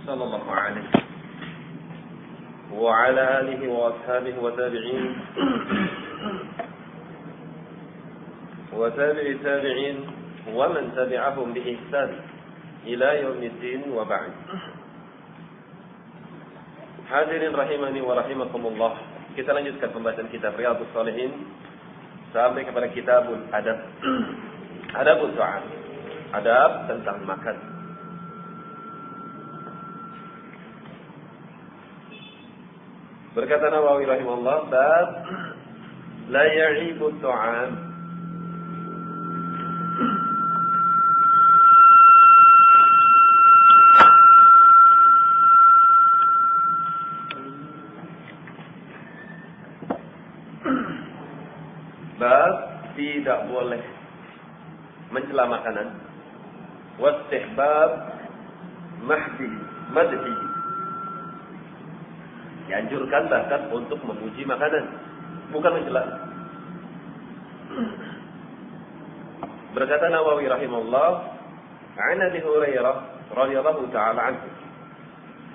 صلى الله عليه وعلى آله وأصحابه وتابع التابعين ومن تبعهم بإحسان إلى يوم الدين وبعد. Hadirin rahimani wa rahimakumullah. Kita lanjutkan pembacaan kitab Riyadhus Shalihin sampai kepada kitabul adab. Adabul ta'am. Adab tentang makan. Berkata Nawawi rahimahullah, bab la ya'ibu ta'am. Bab tidak boleh mencela makanan. Wastihbab madhi. Dianjurkan bahkan untuk memuji makanan, bukan mencela. Berkata Nawawi rahimahullah, an Abi Hurairah radhiyallahu taala anhu.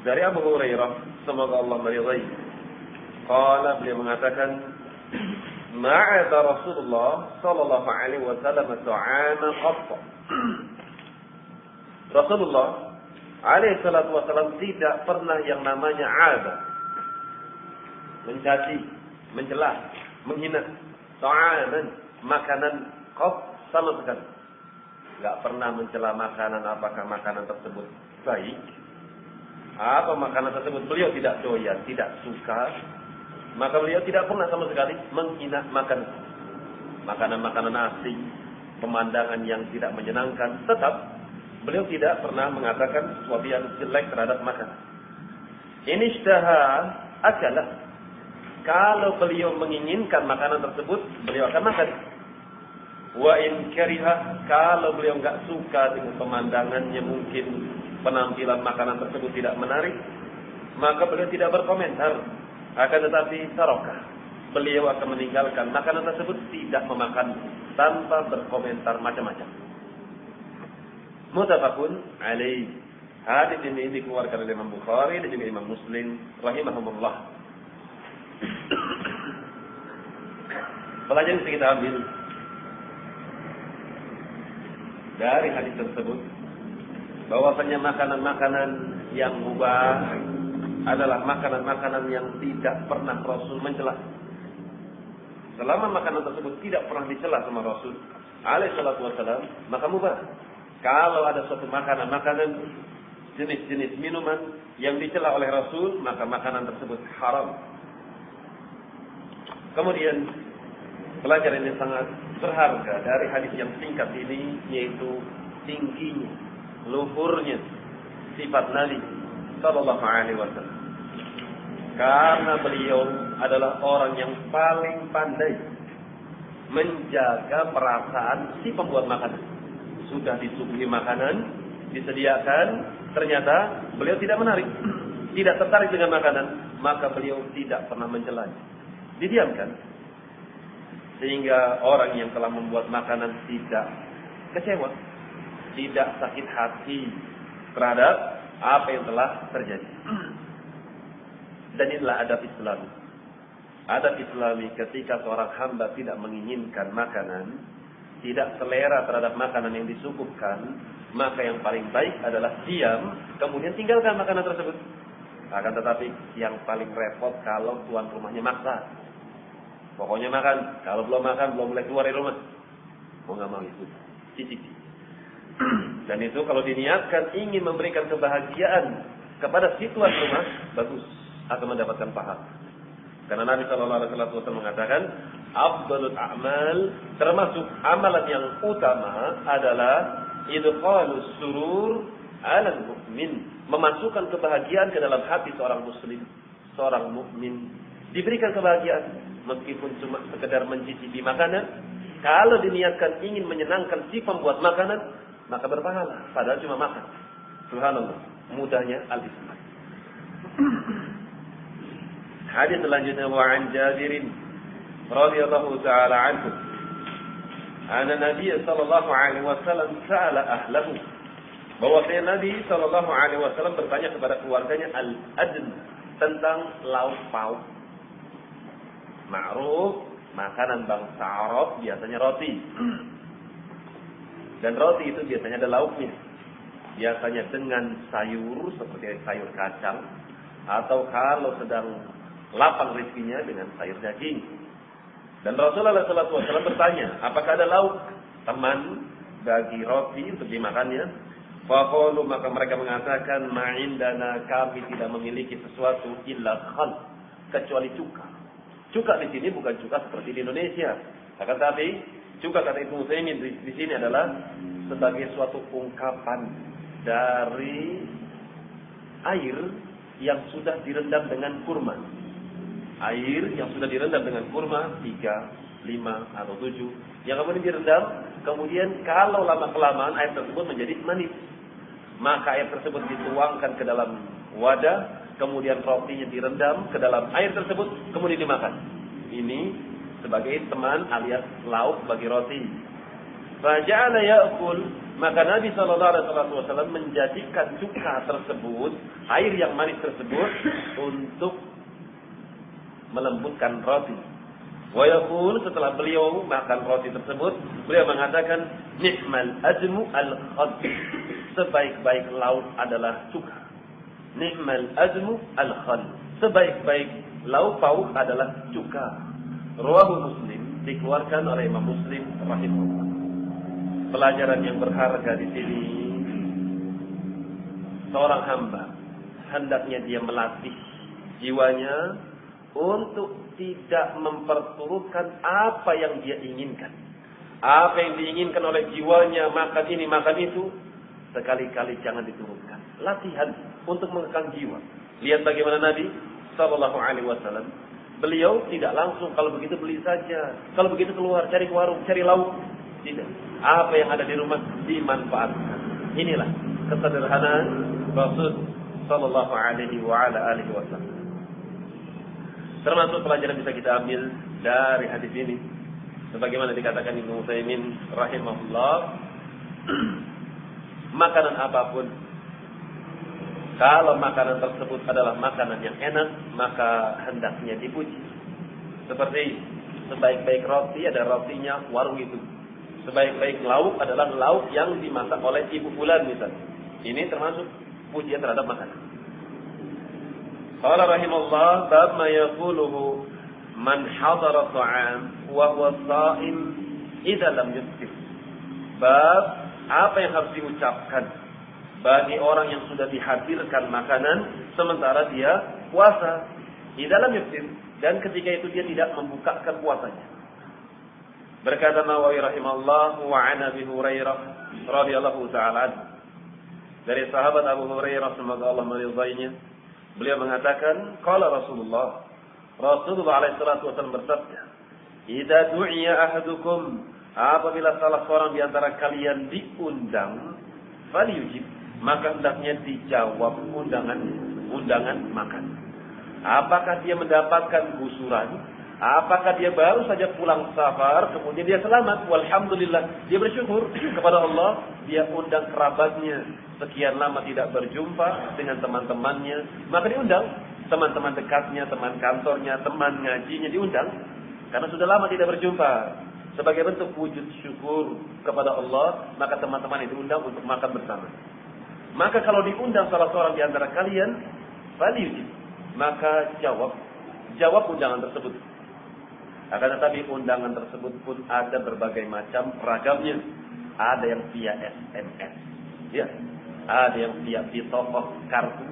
Dari Abu Hurairah, semoga Allah meridai. Qala, beliau mengatakan, ma'ada Rasulullah sallallahu alaihi wasallam ta'ama qatta. Rasulullah alaihi salatu wasallam tidak pernah yang namanya ada, mencaci, mencela, menghina ta'aman, makanan qat sama sekali. Enggak pernah mencela makanan, apakah makanan tersebut baik, apa makanan tersebut beliau tidak doyan, tidak suka. Maka beliau tidak pernah sama sekali menghina makanan-makanan asing, pemandangan yang tidak menyenangkan. Tetap beliau tidak pernah mengatakan sesuatu yang jelek terhadap makanan. Ini ishtaha akalah. Kalau beliau menginginkan makanan tersebut, beliau akan makan. Wa in kariha, kalau beliau enggak suka dengan pemandangannya, mungkin penampilan makanan tersebut tidak menarik, maka beliau tidak berkomentar. Akan tetapi tarakah, beliau akan meninggalkan makanan tersebut, tidak memakan, tanpa berkomentar macam-macam. Muttafaqun alaih. Hadis ini dikeluarkan oleh Imam Bukhari dan juga Imam Muslim rahimahumullah. Pelajaran yang kita ambil dari hadis tersebut, bahwasanya makanan-makanan yang mubah adalah makanan-makanan yang tidak pernah Rasul mencela. Selama makanan tersebut tidak pernah dicela sama Rasul alaihi salatu wasallam, maka mubah. Kalau ada suatu makanan-makanan, jenis-jenis minuman yang dicela oleh Rasul, maka makanan tersebut haram. Kemudian pelajaran yang sangat berharga dari hadis yang singkat ini, yaitu tingginya, luhurnya sifat Nabi sallallahu alaihi wasallam. Karena beliau adalah orang yang paling pandai menjaga perasaan si pembuat makanan. Sudah disuguhi makanan, disediakan, ternyata beliau tidak menarik, tidak tertarik dengan makanan, maka beliau tidak pernah mencelanya. Didiamkan. Sehingga orang yang telah membuat makanan tidak kecewa, tidak sakit hati terhadap apa yang telah terjadi. Dan inilah adab Islami. Adab Islami ketika seorang hamba tidak menginginkan makanan, tidak selera terhadap makanan yang disuguhkan, maka yang paling baik adalah diam, kemudian tinggalkan makanan tersebut. Akan tetapi yang paling repot kalau tuan rumahnya maksa. Pokoknya makan, kalau belum makan belum boleh keluar dari rumah. Mau nggak mau itu, cicipi. Dan itu kalau diniatkan ingin memberikan kebahagiaan kepada si tuan rumah, bagus, akan mendapatkan pahala. Karena Nabi sallallahu alaihi wasallam mengatakan, afdhalul a'mal, termasuk amalan yang utama adalah idkhalus surur 'alal mu'min, memasukkan kebahagiaan ke dalam hati seorang muslim, seorang mukmin. Diberikan kebahagiaan meskipun cuma sekedar mencicipi makanan. Kalau diniatkan ingin menyenangkan si pembuat makanan, maka berpahala, padahal cuma makan. Subhanallah, mudahnya al-Islam. Hadis selanjutnya, wa an Jabirin radhiyallahu taala anhu anna Nabi sallallahu alaihi wasallam sa'ala ahlahu Bahwasanya Nabi Shallallahu Alaihi Wasallam bertanya kepada keluarganya al-adn tentang lauk pauk. Ma'ruf, makanan bangsa Arab biasanya roti. Dan roti itu biasanya ada lauknya. Biasanya dengan sayur seperti sayur kacang, atau kalau sedang lapang rezekinya dengan sayur daging. Dan Rasulullah SAW bertanya, apakah ada lauk teman bagi roti untuk dimakannya? Faqalu, maka mereka mengatakan, ma'indana, kami tidak memiliki sesuatu illa khal, kecuali cuka. Cuka di sini bukan cuka seperti di Indonesia. Akan tapi cuka kata Ibnu Utsaimin di sini adalah sebagai suatu ungkapan dari air yang sudah direndam dengan kurma. Air yang sudah direndam dengan kurma 3, 5 atau 7 yang kemudian direndam, kemudian kalau lama-kelamaan air tersebut menjadi manis, maka air tersebut dituangkan ke dalam wadah, kemudian rotinya direndam ke dalam air tersebut, kemudian dimakan. Ini sebagai teman alias lauk bagi roti. Faja'ala ya'kul, maka Nabi SAW menjadikan cuka tersebut, air yang manis tersebut, untuk melembutkan roti. Wa yaqul, setelah beliau makan roti tersebut, beliau mengatakan, ni'mal ajmu al-khad, sebaik-baik lauk adalah cuka. Ni'mal ajmu al-khal, sebaik-baik lauk pauk adalah cuka. Rawahu Muslim, dikeluarkan oleh Imam Muslim rahimahullah. Pelajaran yang berharga di sini, seorang hamba hendaknya dia melatih jiwanya untuk tidak memperturutkan apa yang dia inginkan. Apa yang diinginkan oleh jiwanya, makan ini, makan itu, sekali-kali jangan diturunkan. Latihan untuk mengekang jiwa. Lihat bagaimana Nabi Sallallahu Alaihi Wasallam. Beliau tidak langsung kalau begitu beli saja, kalau begitu keluar cari warung, cari lauk. Tidak. Apa yang ada di rumah dimanfaatkan. Inilah kesederhanaan Rasul Sallallahu Alaihi Wasallam. Termasuk pelajaran bisa kita ambil dari hadis ini, sebagaimana dikatakan Ibnu Utsaimin rahimahullah, makanan apapun, kalau makanan tersebut adalah makanan yang enak, maka hendaknya dipuji. Seperti sebaik-baik roti adalah rotinya warung itu. Sebaik-baik lauk adalah lauk yang dimasak oleh ibu fulan misalnya. Ini termasuk pujian terhadap makanan. Qala rahimahullah, bab ma yaquluhu man hadara ta'am wa huwa sha'im idza lam yuftir. Bab apa yang harus diucapkan bagi orang yang sudah dihadirkan makanan sementara dia puasa, di dalam yuftir, dan ketika itu dia tidak membukakan puasanya. Berkata Nawawi rahimahullah, wa an Abi Hurairah radhiyallahu ta'ala dari sahabat Abu Hurairah semoga Allah meridainya, beliau mengatakan, qala Rasulullah alaihi salatu wasallam bersabda, idza du'iya ahadukum, apabila salah seorang di antara kalian diundang, falyujib, maka hendaknya dijawab undangan makan. Apakah dia mendapatkan gusuran? Apakah dia baru saja pulang safar, kemudian dia selamat? Walhamdulillah, dia bersyukur kepada Allah, dia undang kerabatnya, sekian lama tidak berjumpa dengan teman-temannya, maka diundang teman-teman dekatnya, teman kantornya, teman ngajinya diundang, karena sudah lama tidak berjumpa. Sebagai bentuk wujud syukur kepada Allah, maka teman-teman itu diundang untuk makan bersama. Maka kalau diundang salah seorang di antara kalian, falyujib, maka jawab undangan tersebut. Akan tetapi undangan tersebut pun ada berbagai macam ragamnya. Ada yang via SMS, ya, ada yang via tokoh kartu,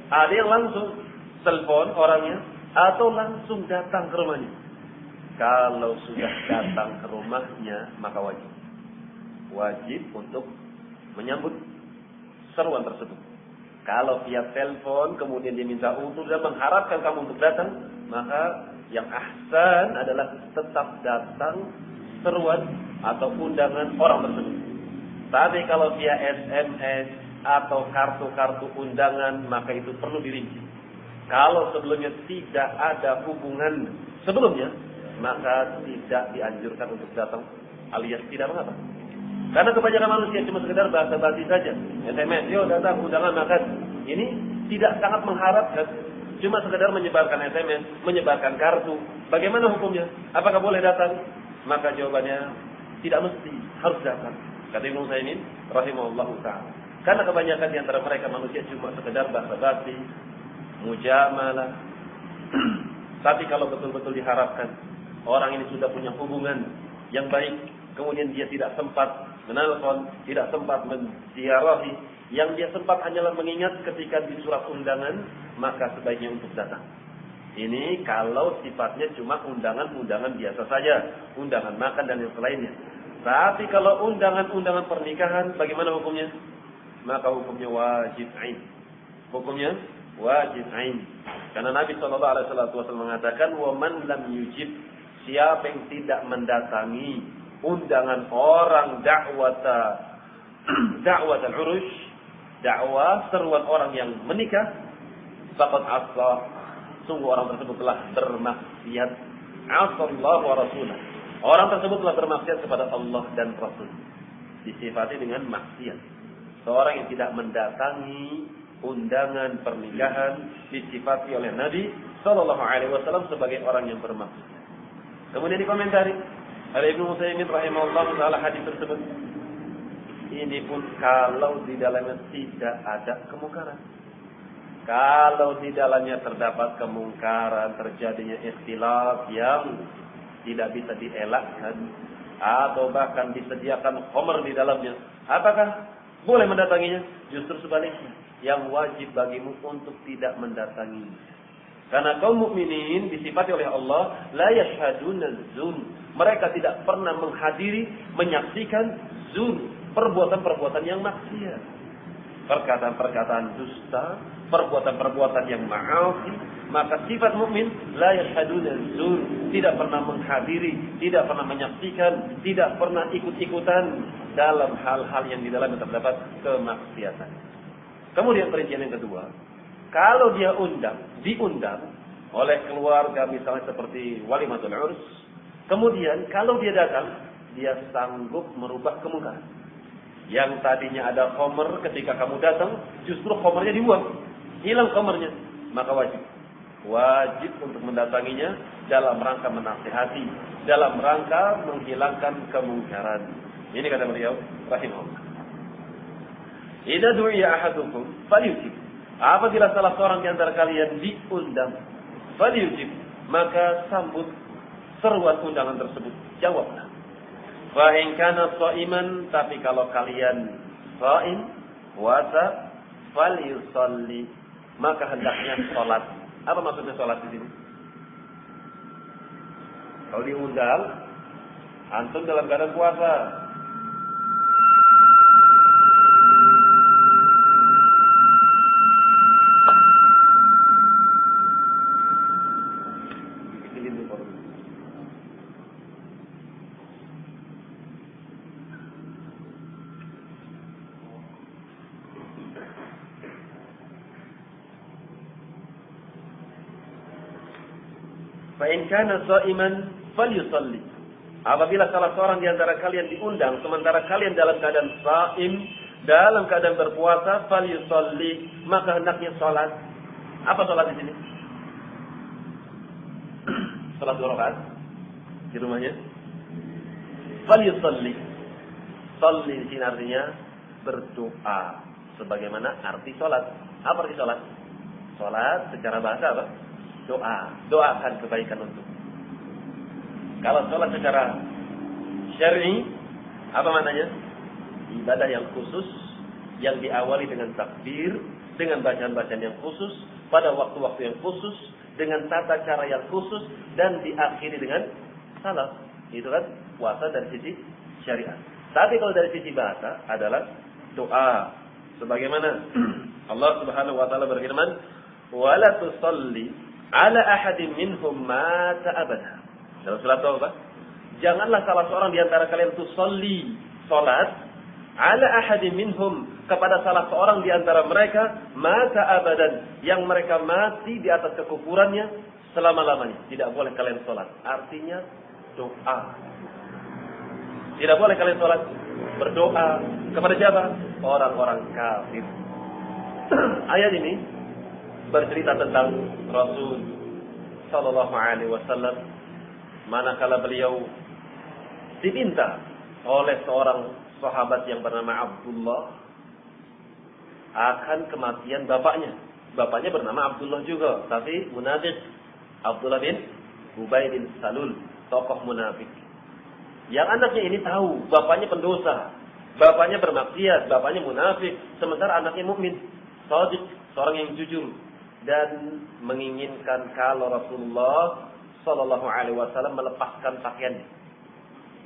ada yang langsung telepon orangnya, atau langsung datang ke rumahnya. Kalau sudah datang ke rumahnya, maka wajib untuk menyambut seruan tersebut. Kalau via telepon kemudian dia minta untuk dan mengharapkan kamu untuk datang, maka yang ahsan adalah tetap datang seruan atau undangan orang tersebut. Tapi kalau via SMS atau kartu-kartu undangan, maka itu perlu dirinci. Kalau sebelumnya tidak ada hubungan sebelumnya, maka tidak dianjurkan untuk datang, alias tidak mengapa. Karena kebanyakan manusia cuma sekedar basa-basi saja. SMS, yo datang undangan makan. Ini tidak sangat mengharapkan. Cuma sekedar menyebarkan SMS, menyebarkan kartu. Bagaimana hukumnya? Apakah boleh datang? Maka jawabannya tidak mesti, harus datang. Kata Ibnu Utsaimin rahimahullahu ta'ala. Karena kebanyakan di antara mereka manusia cuma sekedar basa-basi, mujamalah. Tapi kalau betul-betul diharapkan orang ini sudah punya hubungan yang baik, kemudian dia tidak sempat menelpon, tidak sempat menziarahi, yang dia sempat hanyalah mengingat ketika di surat undangan, maka sebaiknya untuk datang. Ini kalau sifatnya cuma undangan-undangan biasa saja, undangan makan dan yang selainnya. Tapi kalau undangan-undangan pernikahan, bagaimana hukumnya? Maka hukumnya wajib ain. Hukumnya wajib ain. Karena Nabi SAW mengatakan, wa man lam yujib, siapa yang tidak mendatangi undangan orang dakwat al-urush, dakwah seruan orang yang menikah, faqad asa, sungguh orang tersebut telah bermaksiat. Asallahu wa rasulah. Orang tersebut telah bermaksiat kepada Allah dan Rasul. Disifati dengan maksiat. Seorang yang tidak mendatangi undangan pernikahan disifati oleh Nabi Sallallahu Alaihi Wasallam sebagai orang yang bermaksiat. Kemudian dikomentari oleh Ibnu Utsaimin rahimahullah taala hadis tersebut. Ini pun kalau di dalamnya tidak ada kemungkaran. Kalau di dalamnya terdapat kemungkaran, terjadinya ikhtilaf yang tidak bisa dielakkan, atau bahkan disediakan khamr di dalamnya, apakah boleh mendatanginya? Justru sebaliknya, yang wajib bagimu untuk tidak mendatangi. Karena kaum mukminin disifati oleh Allah, la yashhaduna dzun. Mereka tidak pernah menghadiri, menyaksikan dzun, perbuatan-perbuatan yang maksiat. Perkataan-perkataan dusta, perbuatan-perbuatan yang ma'asi. Maka sifat mukmin la yashhaduna dzun, tidak pernah menghadiri, tidak pernah menyaksikan, tidak pernah ikut-ikutan dalam hal-hal yang di dalamnya terdapat kemaksiatan. Kemudian perincian yang kedua, kalau dia diundang oleh keluarga misalnya seperti walimatul urs, kemudian kalau dia datang, dia sanggup merubah kemungkaran. Yang tadinya ada khamr, ketika kamu datang, justru khamrnya dibuang, hilang khamrnya, maka wajib untuk mendatanginya dalam rangka menasihati, dalam rangka menghilangkan kemungkaran. Ini kata beliau rahimahullah. Idza du'iya ahadukum falyujib. Apabila salah seorang di antara kalian diundang, falyujib, maka sambut seruan undangan tersebut, jawablah. Fa in kana sha'iman, tapi kalau kalian shaim, puasa, falyusalli, maka hendaknya salat. Apa maksudnya salat di sini? Kalau diundang, antum dalam keadaan puasa, Fa'in kana sha'iman falyusalli. Apabila salah seorang di antara kalian diundang sementara kalian dalam keadaan sha'im, dalam keadaan berpuasa, falyusalli, maka hendaknya salat. Apa salat di sini? Salat 2 rakaat di rumahnya. Falyusalli. Salli di sini artinya berdoa, sebagaimana arti salat. Apa arti salat? Salat secara bahasa apa? Doa, doakan kebaikan untuk. Kalau sholat secara syar'i, apa maknanya? Ibadah yang khusus, yang diawali dengan takbir, dengan bacaan-bacaan yang khusus, pada waktu-waktu yang khusus, dengan tata cara yang khusus, dan diakhiri dengan salat. Itu kan puasa dari sisi syariat. Tapi kalau dari sisi bahasa adalah doa. Sebagaimana Allah Subhanahu wa taala berfirman, "Wala tusalli ala ahadin minhum mata abada." Dalam surat Taubah, janganlah salah seorang di antara kalian tusalli, salat, ala ahadin minhum, kepada salah seorang di antara mereka, mata abadan, yang mereka mati di atas kekufurannya selama-lamanya. Tidak boleh kalian salat. Artinya doa. Tidak boleh kalian salat. berdoa kepada siapa? Orang-orang kafir. Ayat ini bercerita tentang Rasul sallallahu alaihi wasallam manakala beliau diminta oleh seorang sahabat yang bernama Abdullah akan kematian bapaknya. Bapaknya bernama Abdullah juga, tapi munafik. Abdullah bin Ubay bin Salul, tokoh munafik. Yang anaknya ini tahu bapaknya pendosa, bapaknya bermaksiat, bapaknya munafik, sementara anaknya mukmin, shadiq, seorang yang jujur dan menginginkan kalau Rasulullah sallallahu alaihi wasallam melepaskan pakaiannya.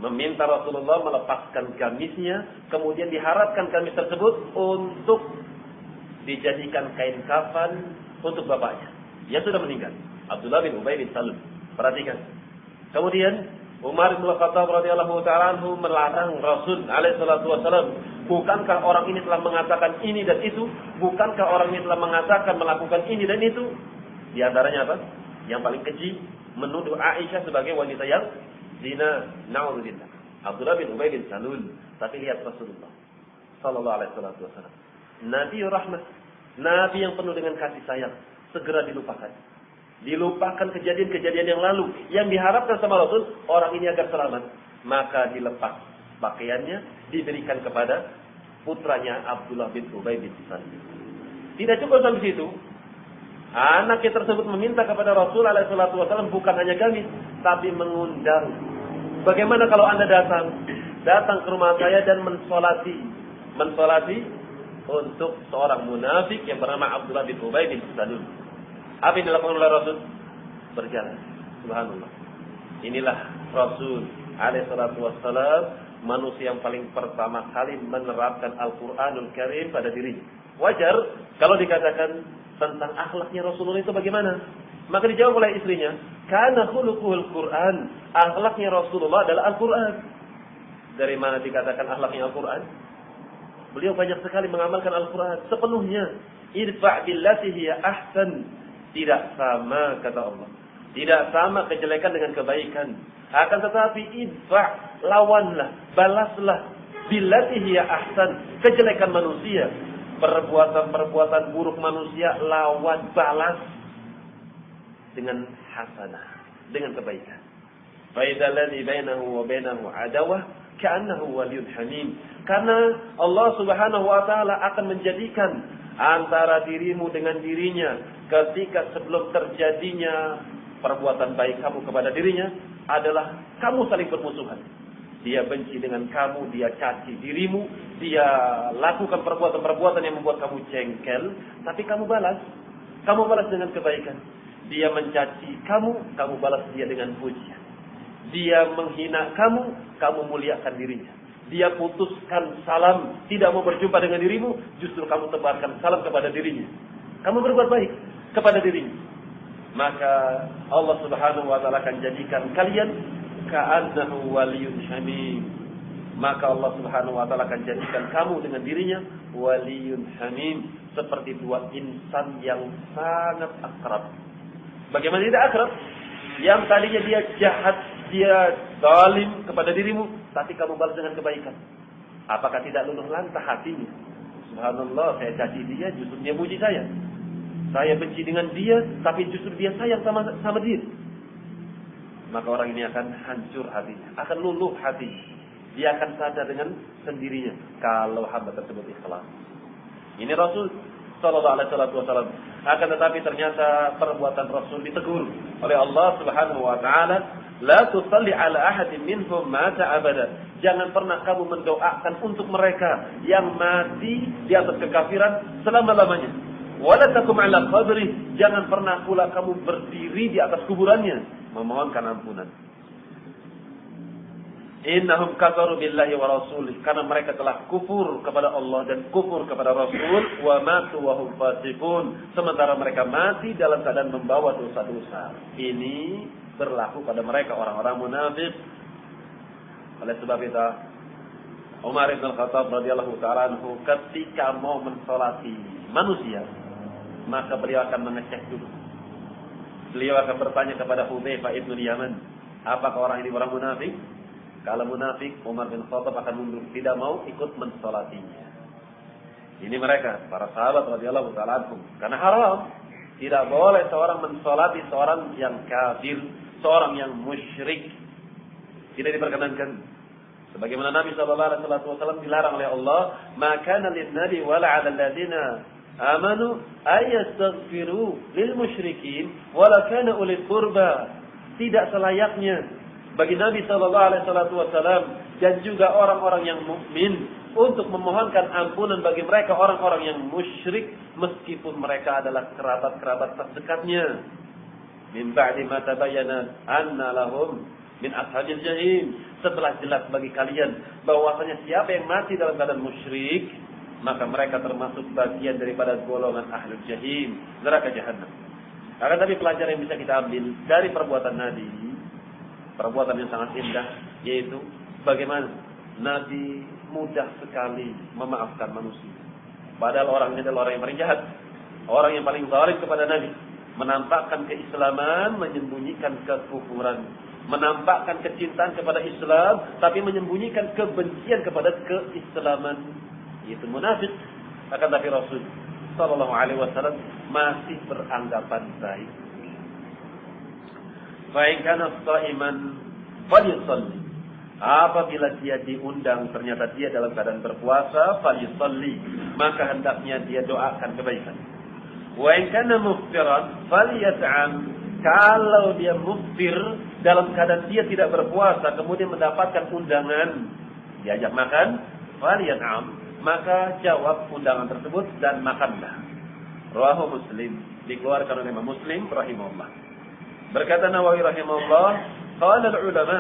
Meminta Rasulullah melepaskan gamisnya, kemudian diharapkan gamis tersebut untuk dijadikan kain kafan untuk bapaknya yang sudah meninggal, Abdullah bin Ubay bin Salul. Perhatikan. Kemudian Umar bin Khattab radhiyallahu ta'ala anhu melarang Rasul alaihi salatu wasallam. Bukankah orang ini telah mengatakan ini dan itu? Bukankah orang ini telah mengatakan melakukan ini dan itu? Di antaranya apa? Yang paling keji, menuduh Aisyah sebagai wanita yang zina. Na'udzubillah. Abdullah bin Ubay bin Salul. Tapi lihat Rasulullah sallallahu alaihi wasallam. Nabi rahmat, Nabi yang penuh dengan kasih sayang, segera dilupakan. Dilupakan kejadian-kejadian yang lalu. Yang diharapkan sama Rasul, orang ini agar selamat. Maka dilepas pakaiannya, diberikan kepada putranya Abdullah bin Ubay bin Salul. Tidak cukup sampai situ. Anaknya tersebut meminta kepada Rasul alaihi salatu wasallam bukan hanya gamis, tapi mengundang. Bagaimana kalau Anda datang ke rumah saya dan mensolati untuk seorang munafik yang bernama Abdullah bin Ubay bin Salul. Apa yang dilakukan oleh Rasul? Berjalan. Subhanallah. Inilah Rasul alaihi salatu wassalam, manusia yang paling pertama kali menerapkan Al-Quranul Karim pada dirinya. Wajar kalau dikatakan tentang akhlaknya Rasulullah itu bagaimana? Maka dijawab oleh istrinya, kana khuluquhul Quran. Akhlaknya Rasulullah adalah Al-Quran. Dari mana dikatakan akhlaknya Al-Quran? Beliau banyak sekali mengamalkan Al-Quran sepenuhnya. Idfa' billati hiya ahsan. Tidak sama kata Allah. Tidak sama kejelekan dengan kebaikan. Akan tetapi idfa', lawanlah, balaslah. Billati hiya ahsan. Kejelekan manusia, perbuatan-perbuatan buruk manusia, lawan, balas dengan hasanah, dengan kebaikan. Fa idzal ladzi bainahu wa bainahu adawah ka'annahu waliyyun hamim. Karena Allah Subhanahu wa taala akan menjadikan antara dirimu dengan dirinya ketika sebelum terjadinya perbuatan baik kamu kepada dirinya adalah kamu saling bermusuhan. Dia benci dengan kamu, dia caci dirimu, dia lakukan perbuatan-perbuatan yang membuat kamu jengkel, tapi kamu balas. Kamu balas dengan kebaikan. Dia mencaci kamu, kamu balas dia dengan pujian. Dia menghina kamu, kamu muliakan dirinya. Dia putuskan salam, tidak mau berjumpa dengan dirimu, justru kamu tebarkan salam kepada dirinya. Kamu berbuat baik kepada dirinya. Maka Allah Subhanahu wa taala akan jadikan kalian ka'annahu waliyyun hamim. Maka Allah Subhanahu wa taala akan jadikan kamu dengan dirinya waliyyun hamim, seperti dua insan yang sangat akrab. Bagaimana tidak akrab? Yang tadinya dia jahat, dia zalim kepada dirimu, tapi kamu balas dengan kebaikan. Apakah tidak luluh lantah hatinya? Subhanallah, saya caci dia, justru dia puji saya. Saya benci dengan dia, tapi justru dia sayang sama dia. Maka orang ini akan hancur hatinya, akan luluh hatinya. Dia akan sadar dengan sendirinya kalau hamba tersebut ikhlas. Ini Rasul sallallahu alaihi wasallam. Akan tetapi ternyata perbuatan Rasul ditegur oleh Allah Subhanahu wa taala, la tusalli ala ahadin minhum mata abada. Jangan pernah kamu mendoakan untuk mereka yang mati di atas kekafiran selama-lamanya. Wala takum ala qabri. Jangan pernah pula kamu berdiri di atas kuburannya memohonkan ampunan. Innahum kafaru billahi wa rasulih, karena mereka telah kufur kepada Allah dan kufur kepada Rasul, wa matu wa hum fasiqun, sementara mereka mati dalam keadaan membawa dosa-dosa. Ini berlaku pada mereka orang-orang munafik. Oleh sebab itu Umar bin Khattab radhiyallahu ta'ala anhu ketika mau mensolati manusia, maka beliau akan mengecek dulu. Beliau akan bertanya kepada Hudzaifah ibn Yaman, apakah orang ini orang munafik? Kalau munafik, Umar bin Khattab akan mundur, tidak mau ikut mensolatinya. Ini mereka, para sahabat radhiyallahu ta'ala anhum. Karena haram. Tidak boleh seorang mensolati seorang yang kafir, seorang yang musyrik. Tidak diperkenankan. Sebagaimana Nabi SAW dilarang oleh Allah, maka lin nabi wala 'alal ladzina amanu ayastaghfiru lil musyrikin wala kana ulil qurba. Tidak selayaknya bagi Nabi SAW dan juga orang-orang yang mukmin untuk memohonkan ampunan bagi mereka orang-orang yang musyrik meskipun mereka adalah kerabat-kerabat terdekatnya. Min ba'di ma tabayyana anna lahum min ashabil jahim. Setelah jelas bagi kalian bahwasanya siapa yang mati dalam keadaan musyrik, maka mereka termasuk bagian daripada golongan ahlul jahim, neraka jahanam. Akan tapi pelajaran yang bisa kita ambil dari perbuatan Nabi, perbuatan yang sangat indah, yaitu bagaimana Nabi mudah sekali memaafkan manusia. Padahal orang ini adalah orang yang paling jahat, orang yang paling zalim kepada Nabi, menampakkan keislaman, menyembunyikan kekufuran, menampakkan kecintaan kepada Islam, tapi menyembunyikan kebencian kepada keislaman. Itu munafik. Akan tapi Rasul Sallallahu Alaihi Wasallam masih beranggapan baik. Fa in kana sha'iman falyusalli. Apabila dia diundang ternyata dia dalam keadaan berpuasa, falyusalli, maka hendaknya dia doakan kebaikan. Wa in kana muftiran falyat'am. Kalau dia muftir dalam keadaan dia tidak berpuasa kemudian mendapatkan undangan diajak makan, falyat'am, maka jawab undangan tersebut dan makanlah. Rawahu Muslim, dikeluarkan oleh Imam Muslim rahimahullah. Berkata Nawawi rahimahullah, qala al-ulama,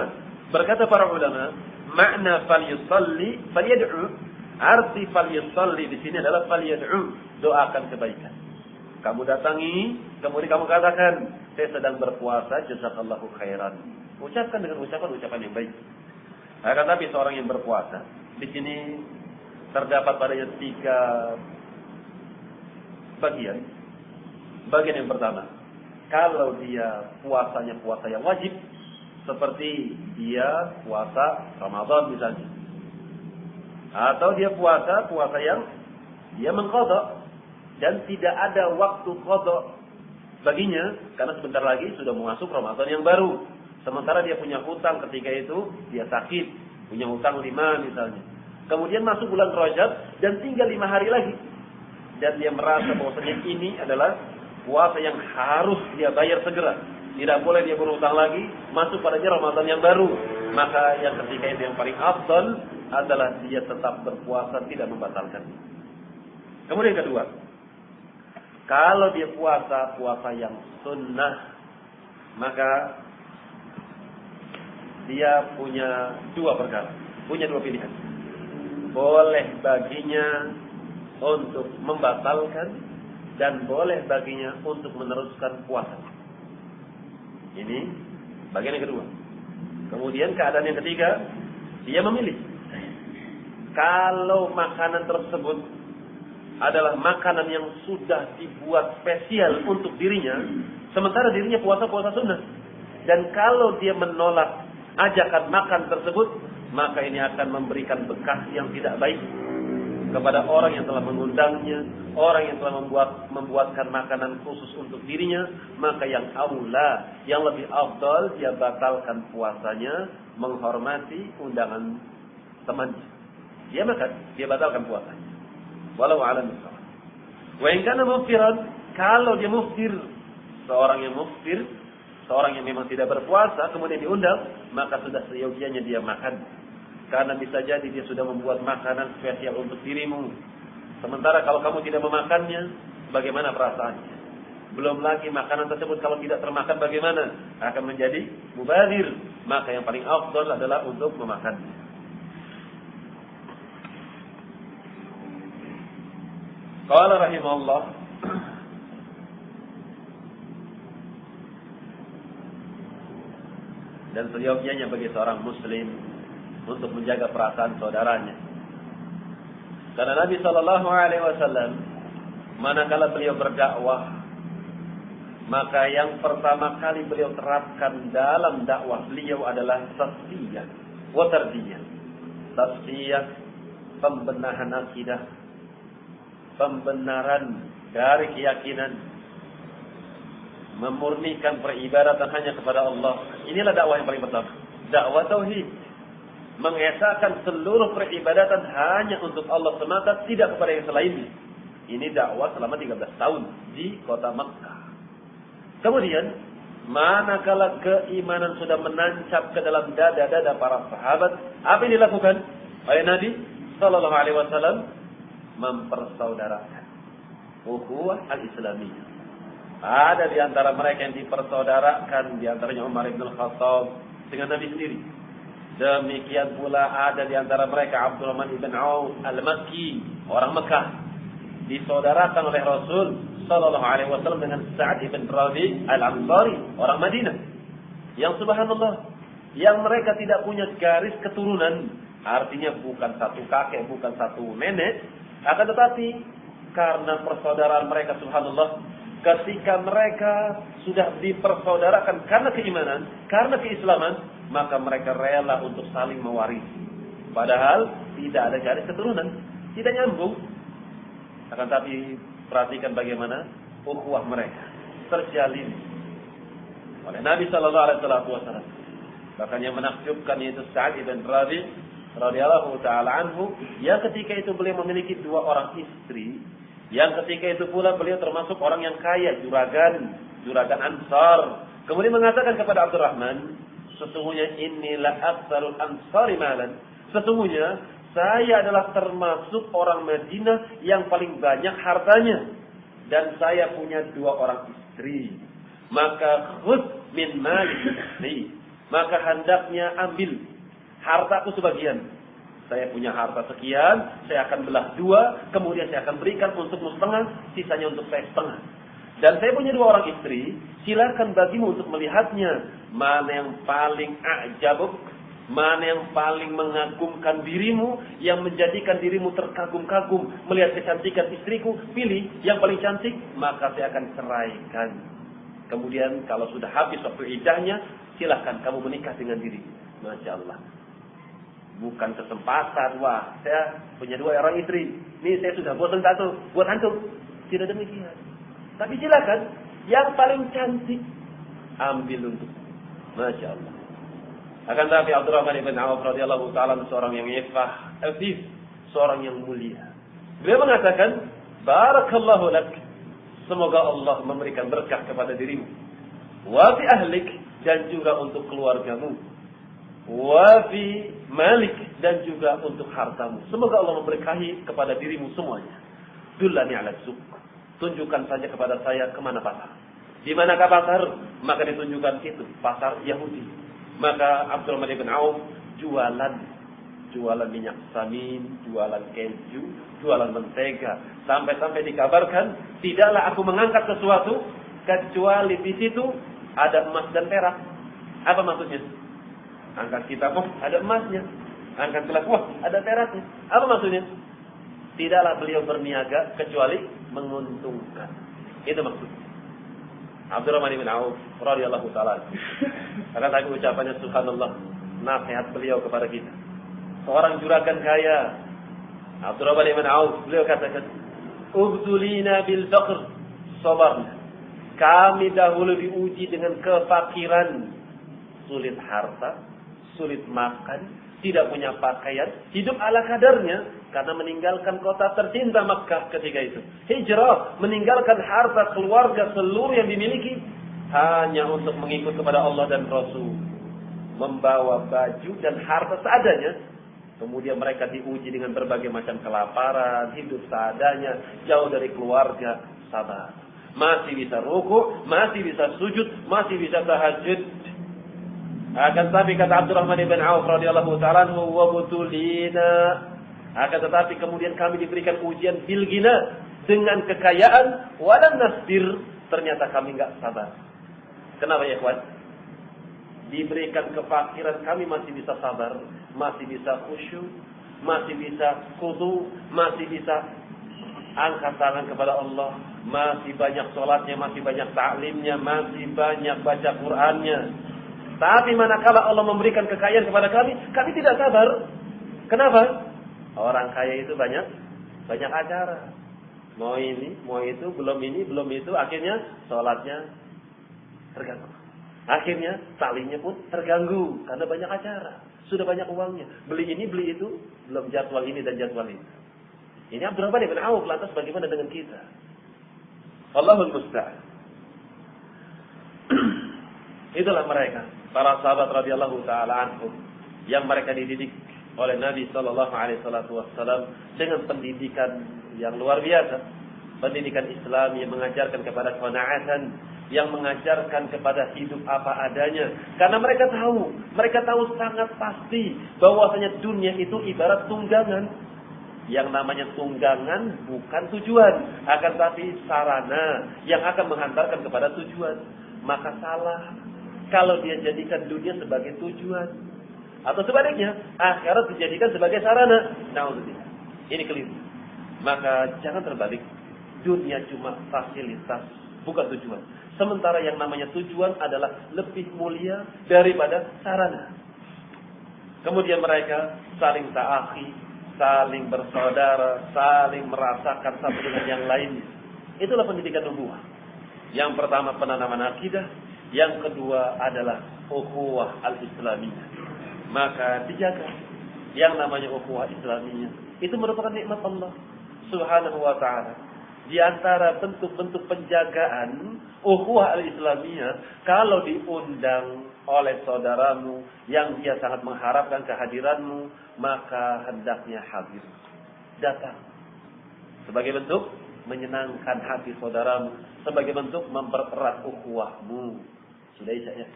berkata para ulama, makna falyusalli falyad'u, arti falyusalli di sini adalah falyad'u, doakan kebaikan. Kamu datangi, kemudian kamu katakan, saya sedang berpuasa, jazakallahu khairan. Ucapkan dengan ucapan yang baik. Akan tapi seorang yang berpuasa, di sini terdapat padanya 3 bagian. Bagian yang pertama, kalau dia puasanya puasa yang wajib, seperti dia puasa Ramadan misalnya, atau dia puasa yang dia mengqadha dan tidak ada waktu qadha baginya karena sebentar lagi sudah masuk Ramadan yang baru. Sementara dia punya hutang ketika itu, dia sakit, punya hutang 5 misalnya. Kemudian masuk bulan Rajab dan tinggal 5 hari lagi. Dan dia merasa bahwasanya ini adalah puasa yang harus dia bayar segera. Tidak boleh dia berhutang lagi, masuk padanya Ramadan yang baru. Maka yang ketika itu yang paling afdal adalah dia tetap berpuasa, tidak membatalkan. Kemudian yang kedua, kalau dia puasa yang sunnah, maka dia punya 2 perkara, punya 2 pilihan. Boleh baginya untuk membatalkan dan boleh baginya untuk meneruskan puasa. Ini bagian yang kedua. Kemudian keadaan yang ketiga, dia memilih. Kalau makanan tersebut adalah makanan yang sudah dibuat spesial untuk dirinya, sementara dirinya puasa sunnah. Dan kalau dia menolak ajakan makan tersebut, maka ini akan memberikan bekas yang tidak baik kepada orang yang telah mengundangnya, orang yang telah membuatkan makanan khusus untuk dirinya. Maka yang aula, yang lebih afdal, dia batalkan puasanya, menghormati undangan temannya. Dia makan, dia batalkan puasanya. Walau a'lam bishawab. Wa in kana muftiran, kalau dia muftir, seorang yang muftir, seorang yang memang tidak berpuasa kemudian diundang, maka sudah seyogianya dia makan. Karena bisa jadi dia sudah membuat makanan spesial untuk dirimu. Sementara kalau kamu tidak memakannya, bagaimana perasaannya? Belum lagi makanan tersebut kalau tidak termakan bagaimana? Akan menjadi mubazir. Maka yang paling afdal adalah untuk memakannya. Qala rahimahullah, dan seyogianya bagi seorang muslim untuk menjaga perasaan saudaranya. Karena Nabi Sallallahu Alaihi Wasallam, manakala beliau berdakwah, maka yang pertama kali beliau terapkan dalam dakwah beliau adalah tasfiyah, wa tarbiyah. Tasfiyah, pembenahan akidah, pembenaran dari keyakinan, memurnikan peribadatan hanya kepada Allah. Inilah dakwah yang paling pertama. Dakwah tauhid. Mengesahkan seluruh peribadatan hanya untuk Allah semata, tidak kepada yang selainnya. Ini dakwah selama 13 tahun di kota Makkah. Kemudian, manakala keimanan sudah menancap ke dalam dada-dada para sahabat, apa yang dilakukan oleh Nabi sallallahu alaihi wasallam? Mempersaudarakan ukhuwah al-islamiyah. Ada di antara mereka yang dipersaudarakan, di antaranya Umar bin Khattab dengan Nabi sendiri. Demikian pula ada di antara mereka Abdurrahman ibn Auf al-Makki, orang Mekah, disaudarakan oleh Rasul sallallahu alaihi wasallam dengan Sa'ad ibn Rabi' al-Ansari, orang Madinah. Yang subhanallah, yang mereka tidak punya garis keturunan, artinya bukan satu kakek, bukan satu nenek, akan tetapi karena persaudaraan mereka subhanallah, ketika mereka sudah dipersaudarakan karena keimanan, karena keislaman, maka mereka rela untuk saling mewarisi. Padahal tidak ada garis keturunan, tidak nyambung. Akan tapi perhatikan bagaimana ukhuwah mereka terjalin oleh Nabi sallallahu alaihi wasallam. Bahkan yang menakjubkan yaitu Sa'ad bin Rabi' radhiyallahu taala anhu, yang ketika itu beliau memiliki 2 orang istri, yang ketika itu pula beliau termasuk orang yang kaya, juragan Ansar. Kemudian mengatakan kepada Abdurrahman, sesungguhnya inilah aktsarul ansari malan. Sesungguhnya saya adalah termasuk orang Madinah yang paling banyak hartanya. Dan saya punya 2 orang istri. Maka khudh min mali istri. Maka hendaknya ambil hartaku sebagian. Saya punya harta sekian, saya akan belah 2, kemudian saya akan berikan untukmu setengah, sisanya untuk saya setengah. Dan saya punya 2 orang istri, silakan bagimu untuk melihatnya. Mana yang paling a'jabuk, mana yang paling mengagumkan dirimu, yang menjadikan dirimu terkagum-kagum melihat kecantikan istriku, pilih yang paling cantik, maka saya akan ceraikan. Kemudian kalau sudah habis waktu iddahnya, silakan kamu menikah dengan diri. Masya Allah. Bukan kesempatan, wah saya punya 2 orang istri, ini saya sudah bosan satu, buat antum. Tidak demikian. Tapi silakan, yang paling cantik ambil untuk. Masya Allah. Akan tapi Abdurrahman ibn Auf radhiyallahu taala seorang yang ifah, afif, seorang yang mulia. Beliau mengatakan, barakallahu lak, semoga Allah memberikan berkah kepada dirimu. Wa fi ahlik, dan juga untuk keluargamu. Wa fi malik, dan juga untuk hartamu. Semoga Allah memberkahi kepada dirimu semuanya. Dullani ala suq, tunjukkan saja kepada saya kemana pasar. Di manakah pasar? Maka ditunjukkan itu pasar Yahudi. Maka Abdurrahman ibn Auf jualan minyak samin, jualan keju, jualan mentega, sampai-sampai dikabarkan, tidaklah aku mengangkat sesuatu kecuali di situ ada emas dan perak. Apa maksudnya? Angkat kitab, ada emasnya. Angkat gelas, ada peraknya. Apa maksudnya? Tidaklah beliau berniaga kecuali menguntungkan. Itu maksudnya. Abdurrahman ibn Auf radhiyallahu taala. Karena tadi ucapannya subhanallah, nasihat beliau kepada kita. Seorang juragan kaya, Abdurrahman ibn Auf, beliau katakan, "Ubtulina bil faqr, sabarna." Kami dahulu diuji dengan kefakiran, sulit harta, sulit makan, tidak punya pakaian, hidup ala kadarnya karena meninggalkan kota tercinta Makkah ketika itu. Hijrah, meninggalkan harta keluarga seluruh yang dimiliki hanya untuk mengikut kepada Allah dan Rasul. Membawa baju dan harta seadanya. Kemudian mereka diuji dengan berbagai macam kelaparan, hidup seadanya, jauh dari keluarga, sabar. Masih bisa ruku, masih bisa sujud, masih bisa tahajud. Akan tetapi kata Abdurrahman ibn Auf radhiyallahu ta'ala anhu, wa butulina. Akan tetapi kemudian kami diberikan ujian bil ghina, dengan kekayaan, walan nasbir, ternyata kami enggak sabar. Kenapa ya kawan? Diberikan kefakiran, kami masih bisa sabar, masih bisa khusyuk, masih bisa khudu, masih bisa angkat tangan kepada Allah, masih banyak sholatnya, masih banyak ta'limnya, masih banyak baca Qur'annya. Tapi manakala Allah memberikan kekayaan kepada kami tidak sabar. Kenapa? Orang kaya itu banyak acara. Mau ini, mau itu, belum ini, belum itu, akhirnya sholatnya terganggu. Akhirnya salingnya pun terganggu karena banyak acara. Sudah banyak uangnya. Beli ini, beli itu, belum jadwal ini dan jadwal itu. Ini Abdurrahman bin Auf, lantas bagaimana dengan kita? Allahul musta'an. Itulah mereka, para sahabat radhiyallahu taala anhum, yang mereka dididik oleh Nabi sallallahu alaihi wasallam dengan pendidikan yang luar biasa. Pendidikan Islam yang mengajarkan kepada qanaatan, yang mengajarkan kepada hidup apa adanya. Karena mereka tahu sangat pasti bahwasanya dunia itu ibarat tunggangan. Yang namanya tunggangan bukan tujuan, akan tapi sarana yang akan menghantarkan kepada tujuan. Maka salah kalau dia jadikan dunia sebagai tujuan, atau sebaliknya akhirat dijadikan sebagai sarana. Nauzubillah. Ini keliru. Maka jangan terbalik. Dunia cuma fasilitas, bukan tujuan. Sementara yang namanya tujuan adalah lebih mulia daripada sarana. Kemudian mereka saling ta'akhi, saling bersaudara, saling merasakan satu dengan yang lainnya. Itulah pendidikan nubuwah. Yang pertama penanaman akidah, yang kedua adalah ukhuwah al-islamiyah. Maka dijaga yang namanya ukhuwah islamiyah. Itu merupakan nikmat Allah Subhanahu wa taala. Di antara bentuk-bentuk penjagaan ukhuwah al-islamiyah, kalau diundang oleh saudaramu yang dia sangat mengharapkan kehadiranmu, maka hendaknya hadir, datang. Sebagai bentuk menyenangkan hati saudaramu, sebagai bentuk mempererat ukhuwahmu. Sudah ya.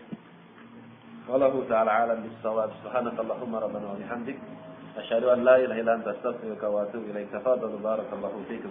Wallahu ta'ala alam bis-shawab. Subhanakallahumma rabbana wa bihamdik, asyhadu an la ilaha illa anta astaghfiruka wa atubu ilaik. Tafadhalu barakallahu fikum.